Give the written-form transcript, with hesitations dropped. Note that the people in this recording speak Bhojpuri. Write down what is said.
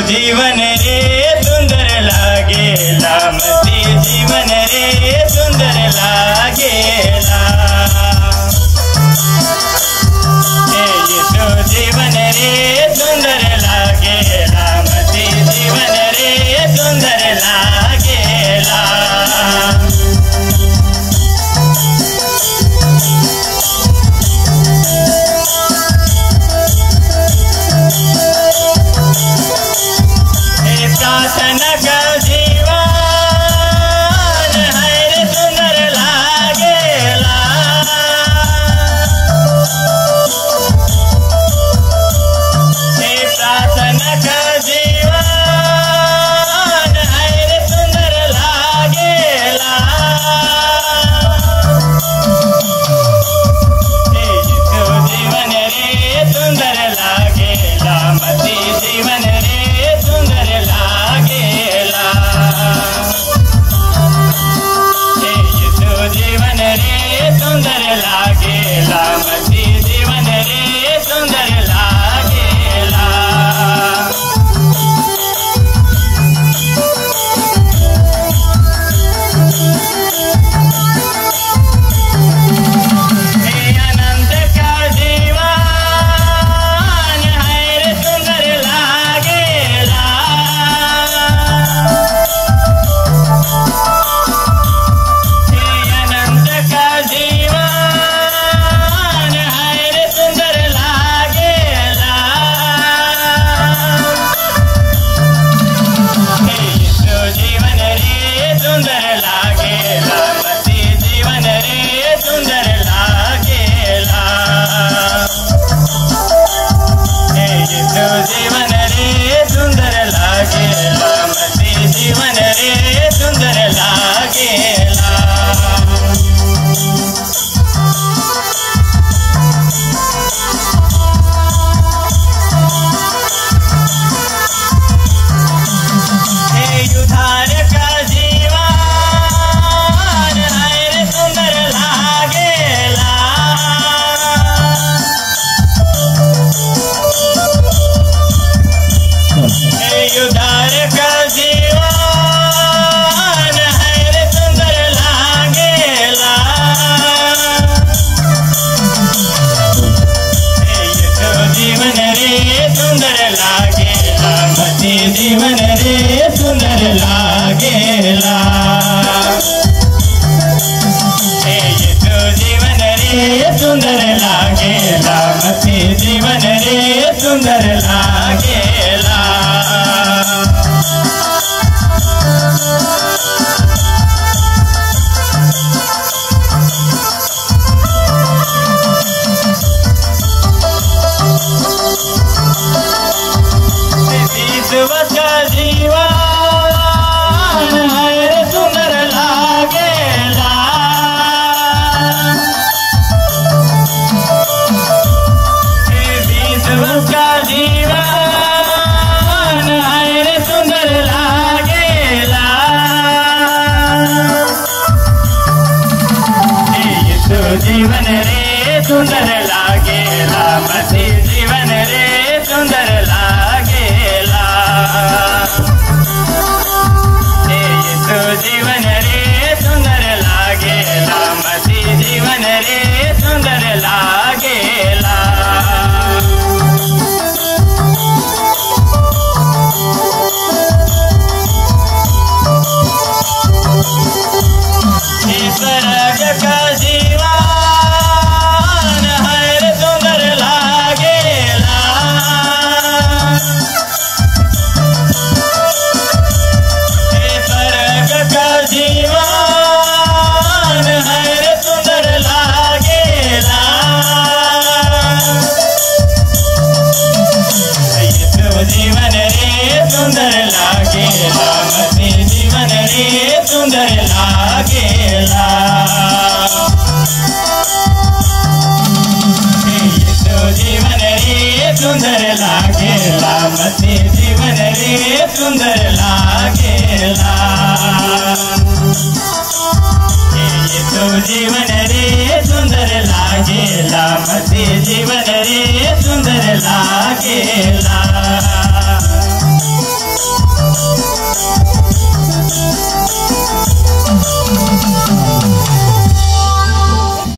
जीवन रे सुंदर लागेला मती जीवन रे सुंदर लागेला येसु जीवन रे सुंदर लागेला मती जीवन रे सुंदर लागेला शासन का जीवन है रे सुंदर लागेला शासन का जीवन है रे सुंदर लागेला जीवन रे सुंदर लागेला मती जीवन रे सुंदर लागेला जीवन रे सुंदर लागेला मती जीवन रे सुंदर लागेला आनंद का जीवन है रे सुंदर लागेला अनंत का जीवन है रे सुंदर लागेला जीवन रे सुंदर लागेला मती जीवन रे सुंदर लागेला जीवन रे सुंदर लागेला मती जीवन रे सुंदर लागेला उधार का जीवन है रे सुंदर लागेला उधार का जीवन है रे सुंदर लागेला जीवन रे सुंदर लागेला मती जीवन रे सुंदर लागेला जीवन रे सुंदर लागेला मती जीवन रे सुंदर लागेला विश्व का जीवन है रे सुंदर लागेला विश्व का जीवन है रे सुंदर लागेला जीवन रे सुंदर लागेला मती जीवन रे सुंदर लागेला जीवन रे सुंदर लागेला मती जीवन रे सुंदर लागेला स्वर्ग का जीवन है रे सुंदर लागेला स्वर्ग का जीवन है रे सुंदर लागेला जीवन रे सुंदर लागेला मती जीवन रे सुंदर लागेला जीवन रे सुंदर लागेला मती जीवन रे सुंदर लागेला जीवन रे सुंदर लागेला मती जीवन रे सुंदर लागेला।